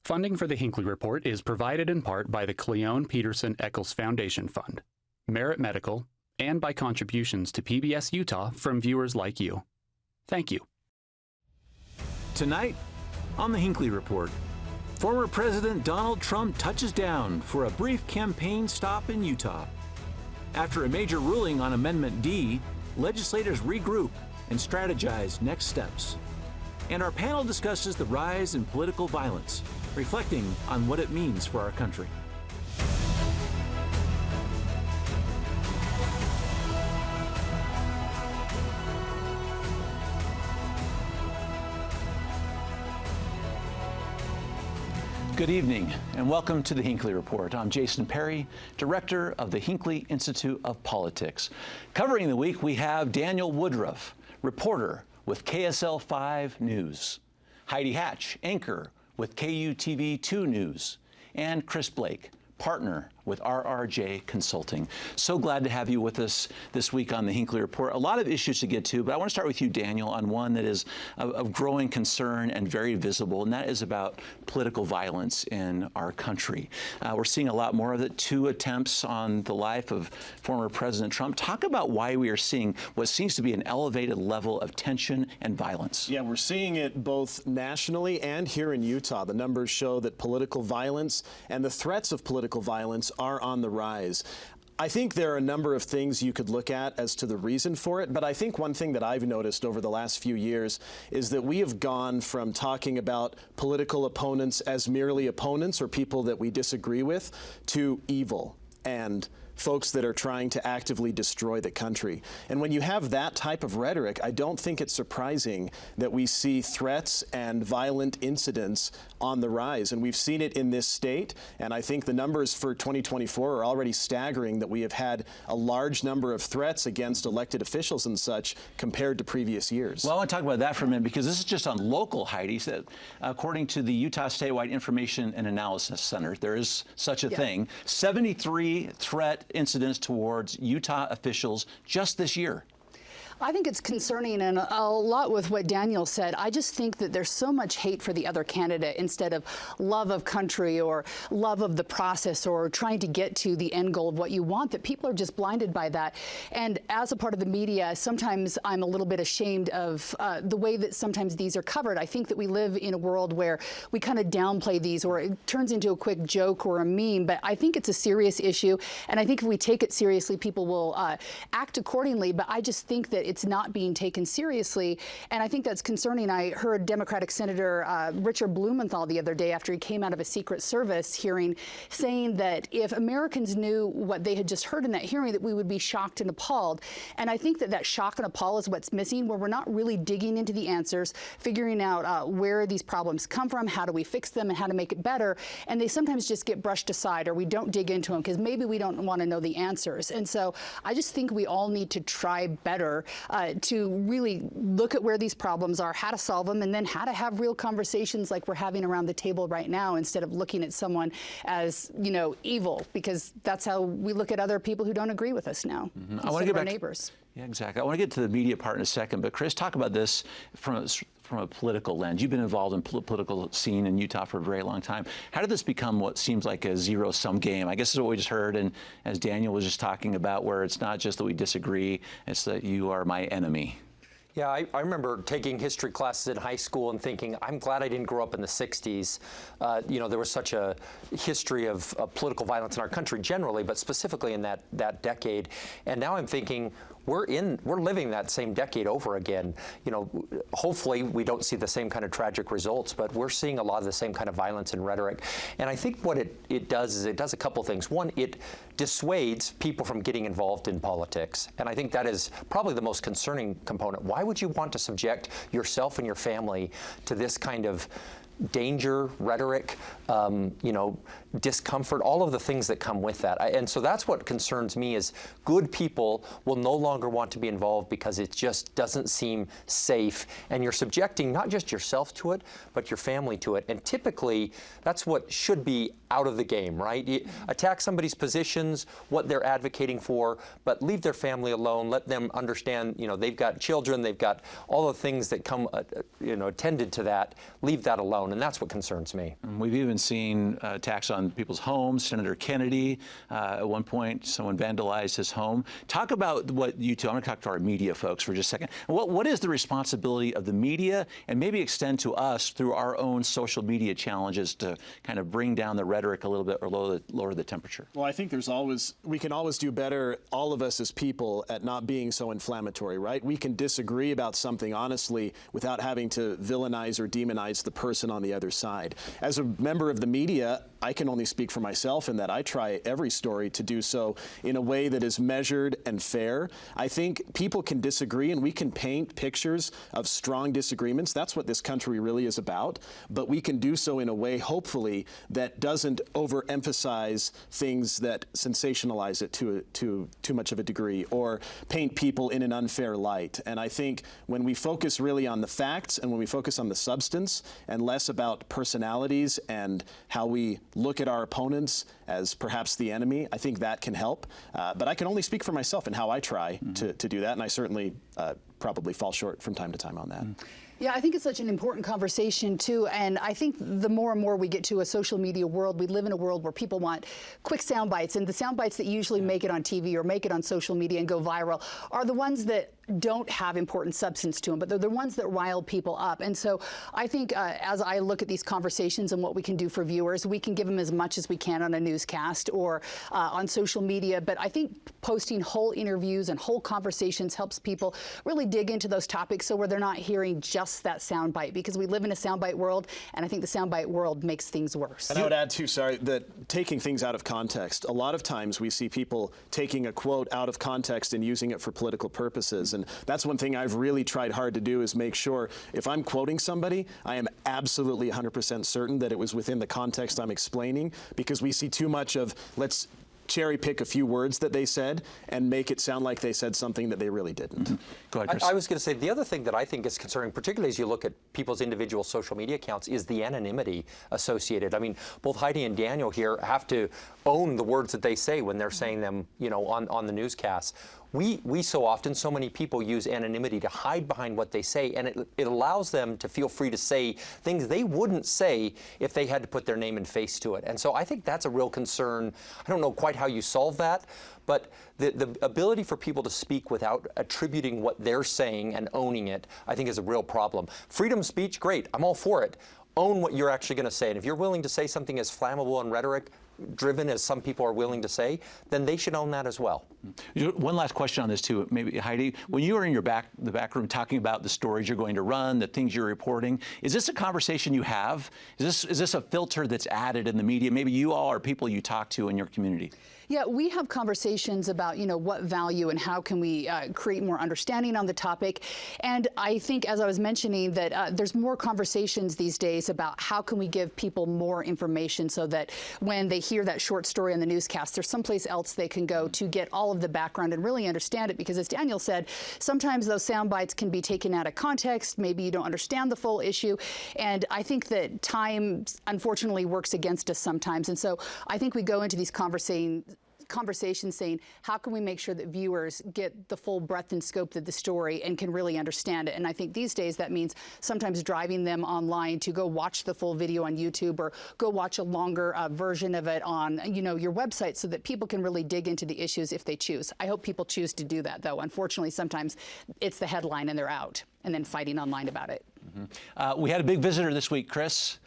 Funding for the Hinckley Report is provided in part by the Cleone Peterson Eccles Foundation Fund, Merit Medical, and by contributions to PBS Utah from viewers like you. Thank you. Tonight on the Hinckley Report, former President Donald Trump touches down for a brief campaign stop in Utah. After a major ruling on Amendment D, legislators regroup and strategize next steps. And our panel discusses the rise in political violence, reflecting on what it means for our country. Good evening and welcome to the Hinckley Report. I'm Jason Perry, director of the Hinckley Institute of Politics. Covering the week, we have Daniel Woodruff, reporter with KSL5 News, Heidi Hatch, anchor with KUTV2 News, and Chris Blake, partner with RRJ Consulting. So glad to have you with us this week on the Hinckley Report. A lot of issues to get to, but I want to start with you, Daniel, on one that is of growing concern and very visible, and that is about political violence in our country. We're seeing a lot more of it. 2 attempts on the life of former President Trump. Talk about why we are seeing what seems to be an elevated level of tension and violence. Yeah, we're seeing it both nationally and here in Utah. The numbers show that political violence and the threats of political violence are on the rise. I think there are a number of things you could look at as to the reason for it, but I think one thing that I've noticed over the last few years is that we have gone from talking about political opponents as merely opponents or people that we disagree with to evil and folks that are trying to actively destroy the country. And when you have that type of rhetoric, I don't think it's surprising that we see threats and violent incidents on the rise. And we've seen it in this state. And I think the numbers for 2024 are already staggering, that we have had a large number of threats against elected officials and such compared to previous years. Well, I want to talk about that for a minute, because this is just on local, Heidi. So, according to the Utah Statewide Information and Analysis Center, there is such a thing, 73 threat incidents towards Utah officials just this year. I think it's concerning, and a lot with what Daniel said. I just think that there's so much hate for the other candidate instead of love of country or love of the process or trying to get to the end goal of what you want, that people are just blinded by that. And as a part of the media, sometimes I'm a little bit ashamed of the way that sometimes these are covered. I think that we live in a world where we kind of downplay these, or it turns into a quick joke or a meme, but I think it's a serious issue. And I think if we take it seriously, people will act accordingly. But I just think that it's not being taken seriously, and I think that's concerning. I heard Democratic Senator Richard Blumenthal the other day, after he came out of a Secret Service hearing, saying that if Americans knew what they had just heard in that hearing, that we would be shocked and appalled. And I think that that shock and appall is what's missing, where we're not really digging into the answers, figuring out where these problems come from, how do we fix them, and how to make it better. And they sometimes just get brushed aside, or we don't dig into them because maybe we don't want to know the answers. And so I just think we all need to try better to really look at where these problems are, how to solve them, and then how to have real conversations like we're having around the table right now, instead of looking at someone as, you know, evil, because that's how we look at other people who don't agree with us now. I want to get back to our neighbors. Yeah, exactly. I want to get to the media part in a second, but Chris, talk about this from a political lens. You've been involved in political scene in Utah for a very long time. How did this become what seems like a zero-sum game? I guess this is what we just heard, and as Daniel was just talking about, where it's not just that we disagree, it's that you are my enemy. Yeah, I remember taking history classes in high school and thinking, I'm glad I didn't grow up in the 60s. You know, there was such a history of political violence in our country generally, but specifically in that decade. And now I'm thinking, we're living that same decade over again. You know, hopefully we don't see the same kind of tragic results, but we're seeing a lot of the same kind of violence and rhetoric. And I think what it does is it does a couple things. One, it dissuades people from getting involved in politics. And I think that is probably the most concerning component. Why would you want to subject yourself and your family to this kind of danger, rhetoric, you know, discomfort, all of the things that come with that. And so that's what concerns me, is good people will no longer want to be involved because it just doesn't seem safe. And you're subjecting not just yourself to it, but your family to it. And typically, that's what should be out of the game, right? You attack somebody's positions, what they're advocating for, but leave their family alone. Let them understand, you know, they've got children, they've got all the things that come, you know, attended to that. Leave that alone. and that's what concerns me. And we've even seen attacks on people's homes. Senator Kennedy, at one point, someone vandalized his home. Talk about what you two, I'm going to talk to our media folks for just a second. What is the responsibility of the media, and maybe extend to us through our own social media challenges to kind of bring down the rhetoric a little bit or lower the temperature? Well, I think we can always do better, all of us as people, at not being so inflammatory, right? We can disagree about something honestly without having to villainize or demonize the person on the other side. As a member of the media, I can only speak for myself in that I try every story to do so in a way that is measured and fair. I think people can disagree, and we can paint pictures of strong disagreements. That's what this country really is about. But we can do so in a way, hopefully, that doesn't overemphasize things that sensationalize it to too much of a degree, or paint people in an unfair light. And I think when we focus really on the facts and when we focus on the substance and less about personalities and how we look at our opponents as perhaps the enemy, I think that can help. But I can only speak for myself and how I try to do that, and I certainly probably fall short from time to time on that. Yeah, I think it's such an important conversation, too. And I think the more and more we get to a social media world, we live in a world where people want quick sound bites. And the sound bites that usually make it on TV or make it on social media and go viral are the ones that don't have important substance to them, but they're the ones that rile people up. And so I think as I look at these conversations and what we can do for viewers, we can give them as much as we can on a newscast or on social media. But I think posting whole interviews and whole conversations helps people really dig into those topics so where they're not hearing just that soundbite, because we live in a soundbite world, and I think the soundbite world makes things worse. And I would add too, sorry, that taking things out of context, a lot of times we see people taking a quote out of context and using it for political purposes. And that's one thing I've really tried hard to do, is make sure if I'm quoting somebody, I am absolutely 100% certain that it was within the context I'm explaining, because we see too much of, let's cherry pick a few words that they said and make it sound like they said something that they really didn't. Go ahead, Chris. I was going to say, the other thing that I think is concerning, particularly as you look at people's individual social media accounts, is the anonymity associated. I mean, both Heidi and Daniel here have to own the words that they say when they're saying them, you know, on the newscasts. We so often, so many people use anonymity to hide behind what they say, and it allows them to feel free to say things they wouldn't say if they had to put their name and face to it. And so I think that's a real concern. I don't know quite how you solve that, but the ability for people to speak without attributing what they're saying and owning it, I think is a real problem. Freedom of speech, great, I'm all for it. Own what you're actually going to say, and if you're willing to say something as flammable and rhetoric driven as some people are willing to say, then they should own that as well. One last question on this too, maybe Heidi. When you are in the back room talking about the stories you're going to run, the things you're reporting, is this a conversation you have? Is this a filter that's added in the media? Maybe you all are people you talk to in your community. Yeah, we have conversations about, you know, what value and how can we create more understanding on the topic. And I think, as I was mentioning, that there's more conversations these days about how can we give people more information so that when they hear that short story on the newscast, there's someplace else they can go to get all of the background and really understand it. Because as Daniel said, sometimes those sound bites can be taken out of context. Maybe you don't understand the full issue. And I think that time, unfortunately, works against us sometimes. And so I think we go into these conversations saying, how can we make sure that viewers get the full breadth and scope of the story and can really understand it? And I think these days that means sometimes driving them online to go watch the full video on YouTube or go watch a longer version of it on, you know, your website so that people can really dig into the issues if they choose. I hope people choose to do that, though. Unfortunately, sometimes it's the headline and they're out and then fighting online about it. We had a big visitor this week, Chris.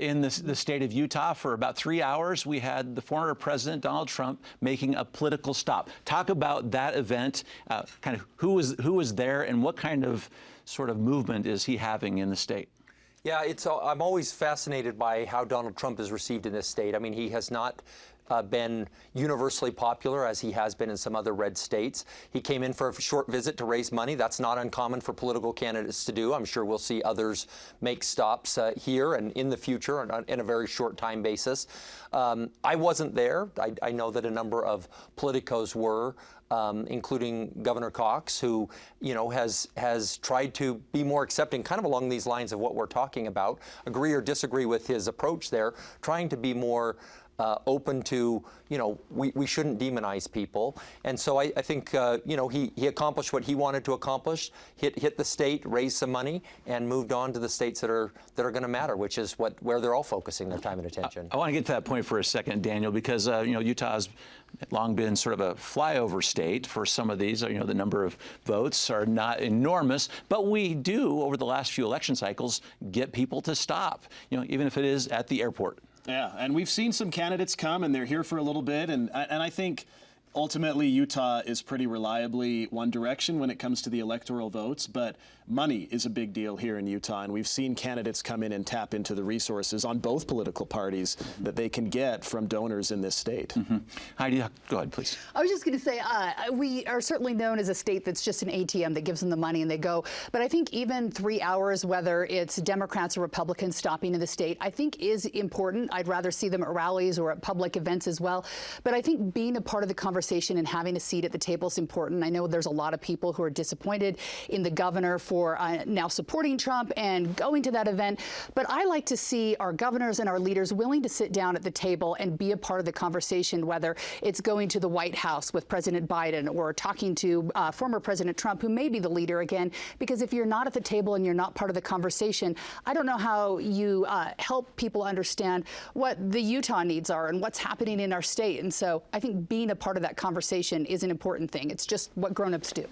In the state of Utah for about 3 hours. We had the former President Donald Trump making a political stop. Talk about that event, kind of who was there and what kind of sort of movement is he having in the state? Yeah, I'm always fascinated by how Donald Trump is received in this state. I mean, he has not been universally popular as he has been in some other red states. He came in for a short visit to raise money. That's not uncommon for political candidates to do. I'm sure we'll see others make stops here and in the future on a very short time basis. I wasn't there. I know that a number of politicos were. Including Governor Cox, who, you know, has tried to be more accepting, kind of along these lines of what we're talking about, agree or disagree with his approach there, trying to be more open to, we shouldn't demonize people. And so I think, he accomplished what he wanted to accomplish, hit the state, raised some money, and moved on to the states that are going to matter, which is where they're all focusing their time and attention. I want to get to that point for a second, Daniel, because, Utah's long been sort of a flyover state for some of these. The number of votes are not enormous, but we do, over the last few election cycles, get people to stop, even if it is at the airport. Yeah, and we've seen some candidates come, and they're here for a little bit, and I think ultimately Utah is pretty reliably one direction when it comes to the electoral votes, but money is a big deal here in Utah, and we've seen candidates come in and tap into the resources on both political parties that they can get from donors in this state. Heidi, go ahead, please. I was just going to say, we are certainly known as a state that's just an ATM that gives them the money and they go. But I think even 3 hours, whether it's Democrats or Republicans stopping in the state, I think is important. I'd rather see them at rallies or at public events as well. But I think being a part of the conversation and having a seat at the table is important. I know there's a lot of people who are disappointed in the governor for now supporting Trump and going to that event. But I like to see our governors and our leaders willing to sit down at the table and be a part of the conversation, whether it's going to the White House with President Biden or talking to former President Trump, who may be the leader again. Because if you're not at the table and you're not part of the conversation, I don't know how you help people understand what the Utah needs are and what's happening in our state. And so I think being a part of that conversation is an important thing. It's just what grown-ups do.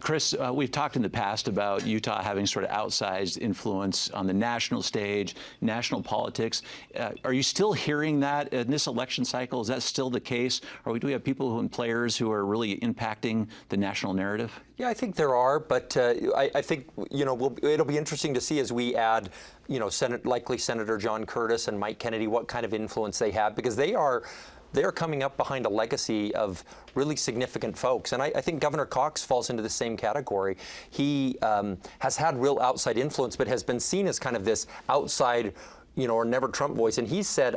Chris, we've talked in the past about Utah having sort of outsized influence on the national stage, national politics. Are you still hearing that in this election cycle? Is that still the case? Or do we have people and players who are really impacting the national narrative? Yeah, I think there are, but I think, it'll be interesting to see as we add, likely Senator John Curtis and Mike Kennedy, what kind of influence they have, because they are coming up behind a legacy of really significant folks. And I think Governor Cox falls into the same category. He has had real outside influence, but has been seen as kind of this outside, or never Trump voice. And he said,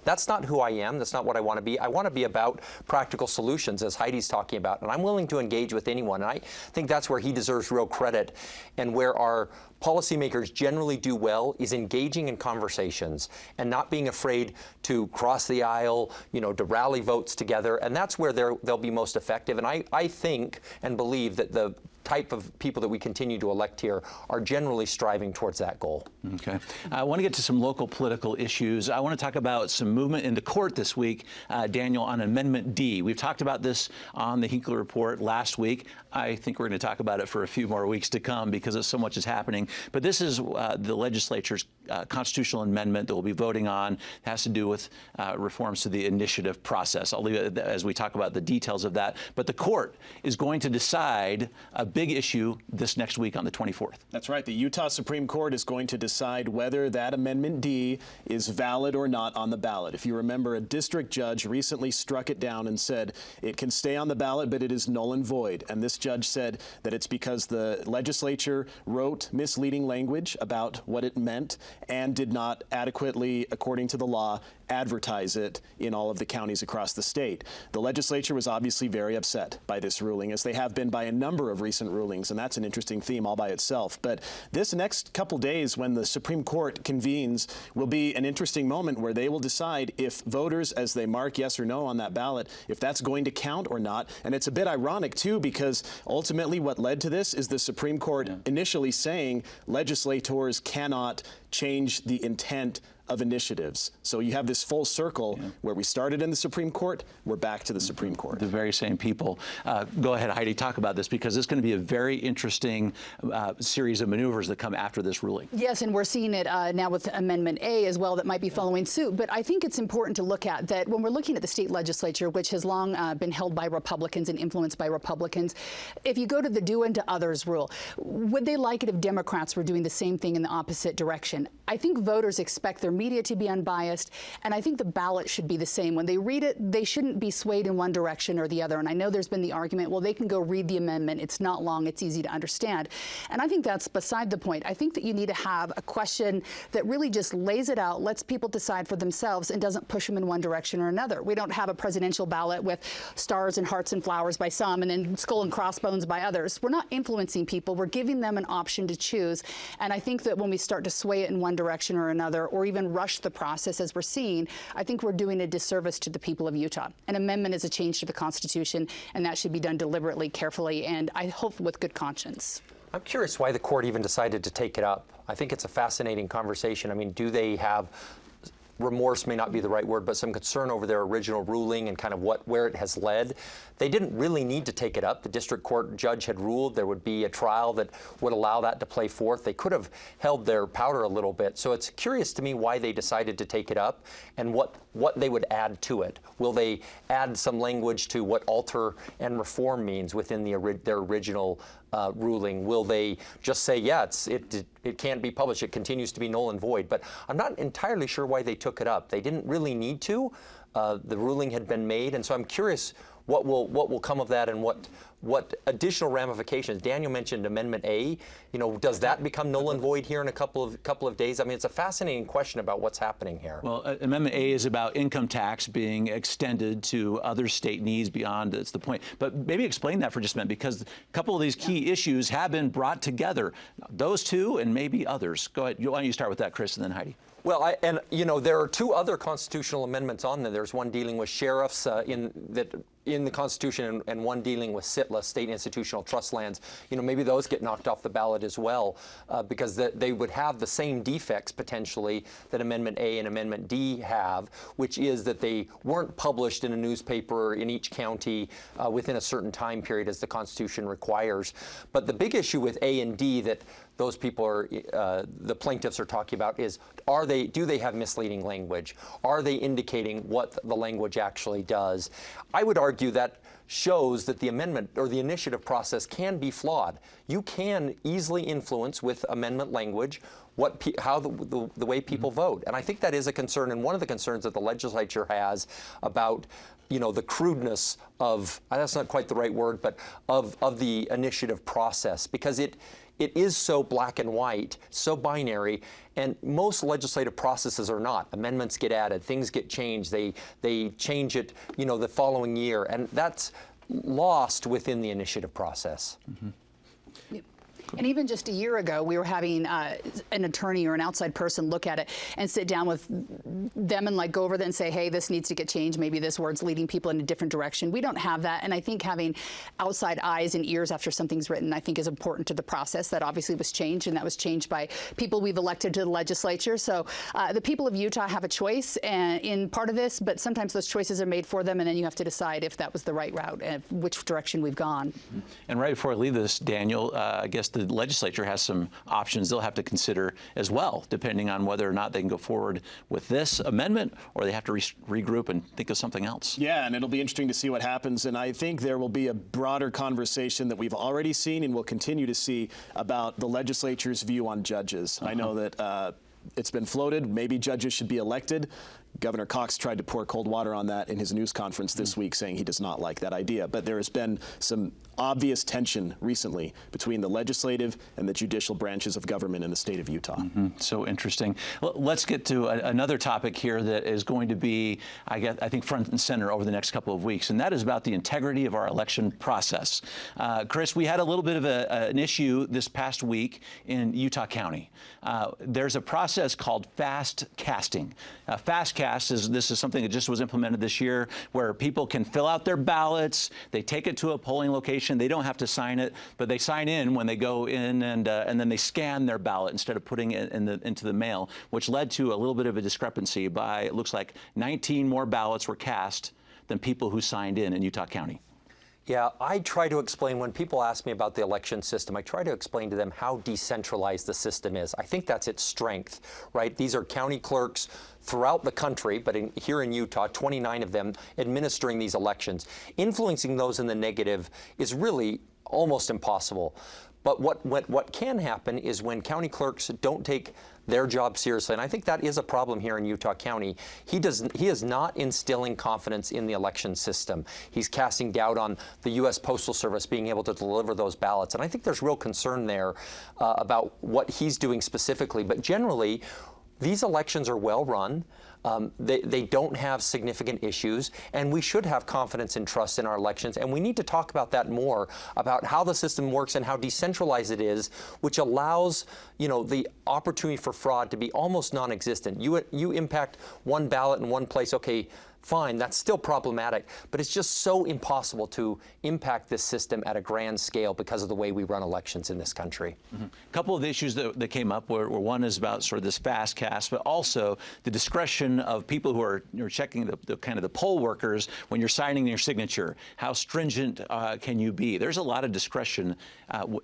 that's not who I am. That's not what I want to be. I want to be about practical solutions, as Heidi's talking about. And I'm willing to engage with anyone. And I think that's where he deserves real credit, and where our policymakers generally do well is engaging in conversations and not being afraid to cross the aisle, to rally votes together. And that's where they'll be most effective. And I think and believe that the type of people that we continue to elect here are generally striving towards that goal. Okay. I want to get to some local political issues. I want to talk about some movement in the court this week, Daniel, on Amendment D. We've talked about this on the Hinckley Report last week. I think we're going to talk about it for a few more weeks to come because so much is happening. But this is the legislature's constitutional amendment that we'll be voting on. It has to do with reforms to the initiative process. I'll leave it as we talk about the details of that. But the court is going to decide a big issue this next week on the 24th. That's right. The Utah Supreme Court is going to decide whether that Amendment D is valid or not on the ballot. If you remember, a district judge recently struck it down and said it can stay on the ballot, but it is null and void. And this judge said that it's because the legislature wrote misleading language about what it meant and did not adequately, according to the law, advertise it in all of the counties across the state. The legislature was obviously very upset by this ruling, as they have been by a number of recent rulings, and that's an interesting theme all by itself. But this next couple days, when the Supreme Court convenes, will be an interesting moment where they will decide if voters, as they mark yes or no on that ballot, if that's going to count or not. And it's a bit ironic, too, because ultimately what led to this is the Supreme Court initially saying legislators cannot change the intent of initiatives. So you have this full circle where we started in the Supreme Court, we're back to the Supreme Court. The very same people. Go ahead, Heidi, talk about this, because it's going to be a very interesting series of maneuvers that come after this ruling. Yes, and we're seeing it now with Amendment A as well that might be following suit. But I think it's important to look at that when we're looking at the state legislature, which has long been held by Republicans and influenced by Republicans. If you go to the do unto others rule, would they like it if Democrats were doing the same thing in the opposite direction? I think voters expect their media to be unbiased, and I think the ballot should be the same. When they read it, they shouldn't be swayed in one direction or the other. And I know there's been the argument, well, they can go read the amendment. It's not long. It's easy to understand. And I think that's beside the point. I think that you need to have a question that really just lays it out, lets people decide for themselves, and doesn't push them in one direction or another. We don't have a presidential ballot with stars and hearts and flowers by some and then skull and crossbones by others. We're not influencing people. We're giving them an option to choose. And I think that when we start to sway it in one direction or another, or even and rush the process as we're seeing, I think we're doing a disservice to the people of Utah. An amendment is a change to the Constitution, and that should be done deliberately, carefully, and I hope with good conscience. I'm curious why the court even decided to take it up. I think it's a fascinating conversation. I mean, do they have remorse, may not be the right word, but some concern over their original ruling and kind of where it has led? They didn't really need to take it up. The district court judge had ruled there would be a trial that would allow that to play forth. They could have held their powder a little bit. So it's curious to me why they decided to take it up and what they would add to it. Will they add some language to what alter and reform means within their original ruling? Will they just say, yeah, it can't be published, it continues to be null and void? But I'm not entirely sure why they took it up. They didn't really need to. The ruling had been made, and so I'm curious what will come of that and what additional ramifications. Daniel mentioned Amendment A. You know, does that become null and void here in a couple of days? I mean, it's a fascinating question about what's happening here. Well, Amendment A is about income tax being extended to other state needs beyond. That's the point. But maybe explain that for just a minute, because a couple of these key issues have been brought together. Those two and maybe others. Go ahead. Why don't you start with that, Chris, and then Heidi. Well, there are two other constitutional amendments on there. There's one dealing with sheriffs in the Constitution, and one dealing with SITLA, state institutional trust lands. You know, maybe those get knocked off the ballot as well, because they would have the same defects potentially that Amendment A and Amendment D have, which is that they weren't published in a newspaper in each county within a certain time period as the Constitution requires. But the big issue with A and D that those people are, the plaintiffs are talking about is, do they have misleading language? Are they indicating what the language actually does? I would argue that shows that the amendment or the initiative process can be flawed. You can easily influence with amendment language how the way people vote. And I think that is a concern, and one of the concerns that the legislature has about, you know, the crudeness of, that's not quite the right word, but of the initiative process, because it is so black and white, so binary, and most legislative processes are not. Amendments get added, things get changed, they change it, you know, the following year, and that's lost within the initiative process. Mm-hmm. Yep. And even just a year ago, we were having an attorney or an outside person look at it and sit down with them and go over that and say, hey, this needs to get changed. Maybe this word's leading people in a different direction. We don't have that. And I think having outside eyes and ears after something's written, I think, is important to the process. That obviously was changed, and that was changed by people we've elected to the legislature. So the people of Utah have a choice in part of this, but sometimes those choices are made for them, and then you have to decide if that was the right route and which direction we've gone. And right before I leave this, Daniel, I guess the legislature has some options they'll have to consider as well, depending on whether or not they can go forward with this amendment or they have to regroup and think of something else. Yeah, and it'll be interesting to see what happens. And I think there will be a broader conversation that we've already seen and will continue to see about the legislature's view on judges. I know that it's been floated. Maybe judges should be elected. Governor Cox tried to pour cold water on that in his news conference this week, saying he does not like that idea. But there has been some obvious tension recently between the legislative and the judicial branches of government in the state of Utah. So interesting. Let's get to another topic here that is going to be, I think, front and center over the next couple of weeks, and that is about the integrity of our election process. Chris, we had a little bit of an issue this past week in Utah County. There's a process called fast casting. FastCast this is something that just was implemented this year, where people can fill out their ballots, they take it to a polling location, they don't have to sign it, but they sign in when they go in, and then they scan their ballot instead of putting it into the mail, which led to a little bit of a discrepancy. It looks like 19 more ballots were cast than people who signed in Utah County. Yeah, I try to explain, when people ask me about the election system, I try to explain to them how decentralized the system is. I think that's its strength, right? These are county clerks throughout the country, but here in Utah, 29 of them administering these elections. Influencing those in the negative is really almost impossible. But what can happen is when county clerks don't take their job seriously, and I think that is a problem here in Utah County. He is not instilling confidence in the election system. He's casting doubt on the U.S. Postal Service being able to deliver those ballots, and I think there's real concern there about what he's doing specifically. But generally, these elections are well run. They don't have significant issues, and we should have confidence and trust in our elections. And we need to talk about that more, about how the system works and how decentralized it is, which allows, the opportunity for fraud to be almost non-existent. You impact one ballot in one place, okay, fine, that's still problematic, but it's just so impossible to impact this system at a grand scale because of the way we run elections in this country. A couple of the issues that came up were one is about sort of this fast cast, but also the discretion of people who are checking the kind of the poll workers when you're signing your signature. How stringent can you be? There's a lot of discretion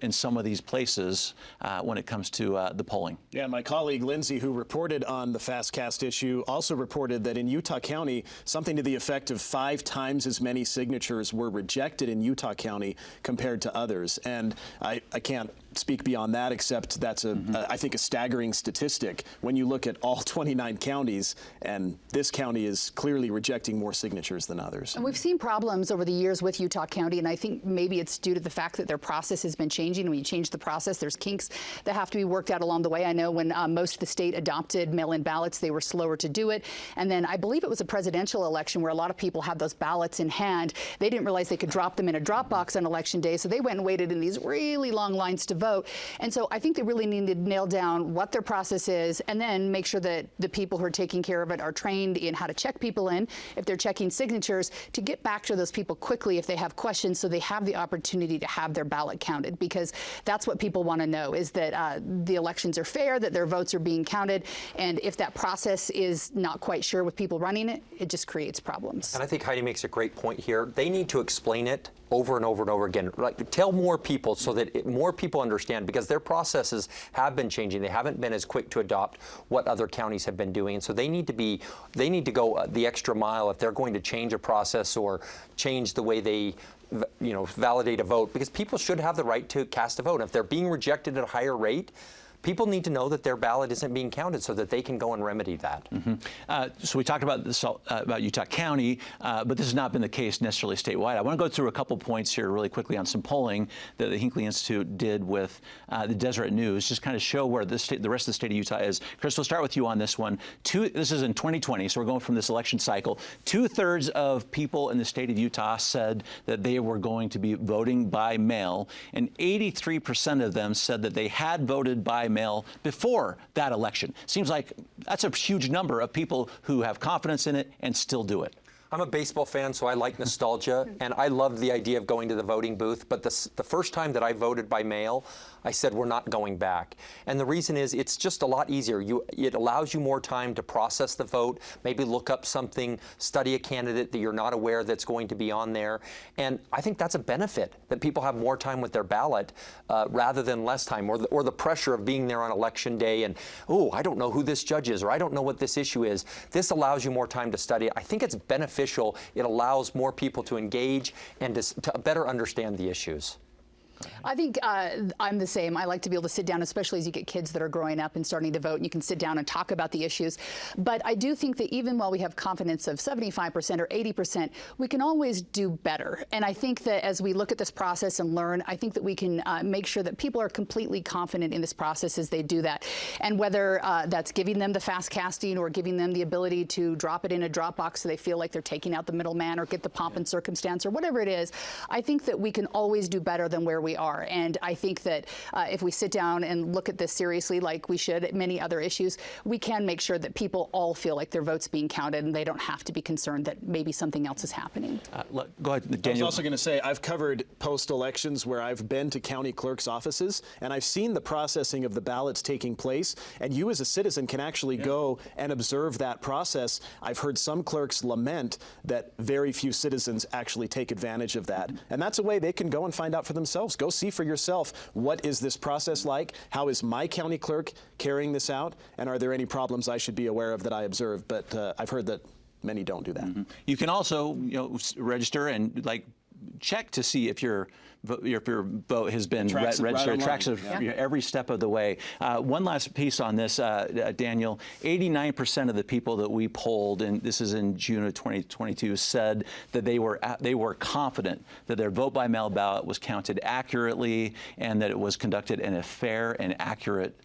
in some of these places when it comes to the polling. Yeah, my colleague Lindsay, who reported on the fast cast issue, also reported that in Utah County, something to the effect of 5 times as many signatures were rejected in Utah County compared to others. And I can't speak beyond that, except that's I think a staggering statistic when you look at all 29 counties, and this county is clearly rejecting more signatures than others. And we've seen problems over the years with Utah County, and I think maybe it's due to the fact that their process has been changing. When you change the process, there's kinks that have to be worked out along the way. I know when most of the state adopted mail-in ballots, they were slower to do it. And then I believe it was a presidential election where a lot of people had those ballots in hand. They didn't realize they could drop them in a drop box on election day, so they went and waited in these really long lines to vote. And so I think they really need to nail down what their process is, and then make sure that the people who are taking care of it are trained in how to check people in, if they're checking signatures, to get back to those people quickly if they have questions, so they have the opportunity to have their ballot counted, because that's what people want to know, is that the elections are fair, that their votes are being counted, and if that process is not quite sure with people running it, it just creates problems. And I think Heidi makes a great point here. They need to explain it over and over and over again. Like, tell more people so that more people understand, because their processes have been changing. They haven't been as quick to adopt what other counties have been doing, and so they need to go the extra mile if they're going to change a process or change the way they validate a vote, because people should have the right to cast a vote. And if they're being rejected at a higher rate, people need to know that their ballot isn't being counted so that they can go and remedy that. So we talked about this about Utah County, but this has not been the case necessarily statewide. I want to go through a couple points here really quickly on some polling that the Hinckley Institute did with the Deseret News, just kind of show where the rest of the state of Utah is. Chris, we'll start with you on this one. This is in 2020, so we're going from this election cycle. 2/3 of people in the state of Utah said that they were going to be voting by mail, and 83% of them said that they had voted by mail before that election. Seems like that's a huge number of people who have confidence in it and still do it. I'm a baseball fan, so I like nostalgia, and I loved the idea of going to the voting booth. But the first time that I voted by mail, I said, we're not going back. And the reason is it's just a lot easier. It allows you more time to process the vote, maybe look up something, study a candidate that you're not aware that's going to be on there. And I think that's a benefit, that people have more time with their ballot rather than less time, or the pressure of being there on election day and, oh, I don't know who this judge is, or I don't know what this issue is. This allows you more time to study it. I think it's beneficial. It allows more people to engage and to better understand the issues. I think I'm the same. I like to be able to sit down, especially as you get kids that are growing up and starting to vote, and you can sit down and talk about the issues. But I do think that even while we have confidence of 75% or 80%, we can always do better. And I think that as we look at this process and learn, I think that we can make sure that people are completely confident in this process as they do that. And whether that's giving them the fast casting or giving them the ability to drop it in a drop box so they feel like they're taking out the middleman or get the pomp and circumstance or whatever it is, I think that we can always do better than where we are. And I think that if we sit down and look at this seriously, like we should at many other issues, we can make sure that people all feel like their vote's being counted and they don't have to be concerned that maybe something else is happening. Go ahead, Daniel. I was also going to say, I've covered post-elections where I've been to county clerks' offices, and I've seen the processing of the ballots taking place, and you as a citizen can actually go and observe that process. I've heard some clerks lament that very few citizens actually take advantage of that. And that's a way they can go and find out for themselves. Go see for yourself, what is this process like? How is my county clerk carrying this out? And are there any problems I should be aware of that I observe? But I've heard that many don't do that. You can also, register and check to see if your your vote has been registered. It tracks it every step of the way. One last piece on this, Daniel. 89% of the people that we polled, and this is in June of 2022, said that they were confident that their vote-by-mail ballot was counted accurately and that it was conducted in a fair and accurate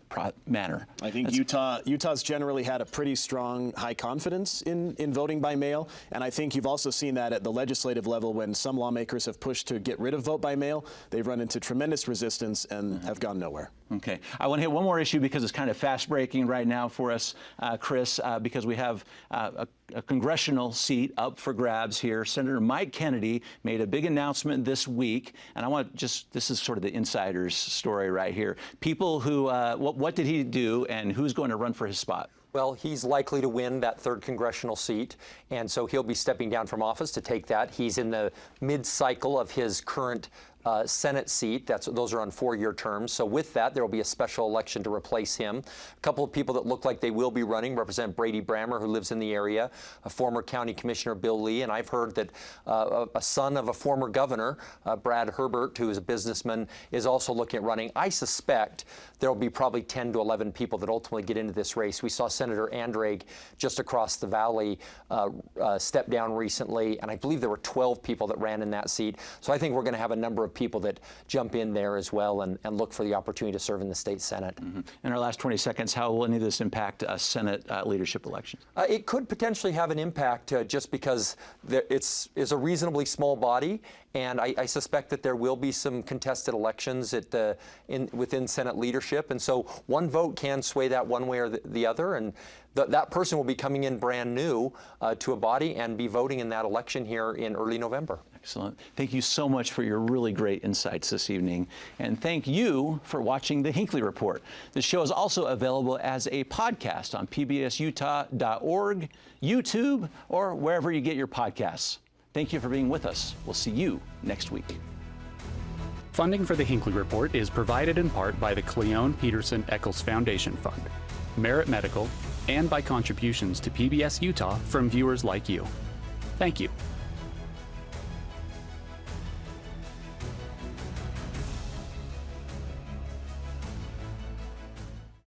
manner. I think Utah's generally had a pretty strong high confidence in voting by mail, and I think you've also seen that at the legislative level when some lawmakers have pushed to get rid of vote by mail. They've run into tremendous resistance and have gone nowhere. Okay. I want to hit one more issue because it's kind of fast-breaking right now for us, Chris, because we have a congressional seat up for grabs here. Senator Mike Kennedy made a big announcement this week, and I want this is sort of the insider's story right here. People who, what did he do, and who's going to run for his spot? Well, he's likely to win that 3rd congressional seat, and so he'll be stepping down from office to take that. He's in the mid-cycle of his current Senate seat. Those are on 4-year terms. So with that, there will be a special election to replace him. A couple of people that look like they will be running represent Brady Brammer, who lives in the area, a former county commissioner, Bill Lee, and I've heard that a son of a former governor, Brad Herbert, who is a businessman, is also looking at running. I suspect there will be probably 10 to 11 people that ultimately get into this race. We saw Senator Andrade just across the valley step down recently, and I believe there were 12 people that ran in that seat. So I think we're going to have a number of people that jump in there as well and look for the opportunity to serve in the state Senate. In our last 20 seconds, how will any of this impact Senate leadership elections? It could potentially have an impact just because it's a reasonably small body, and I suspect that there will be some contested elections within Senate leadership, and so one vote can sway that one way or the other, and that person will be coming in brand new to a body and be voting in that election here in early November. Excellent. Thank you so much for your really great insights this evening. And thank you for watching the Hinckley Report. The show is also available as a podcast on pbsutah.org, YouTube, or wherever you get your podcasts. Thank you for being with us. We'll see you next week. Funding for the Hinckley Report is provided in part by the Cleone Peterson Eccles Foundation Fund, Merit Medical, and by contributions to PBS Utah from viewers like you. Thank you.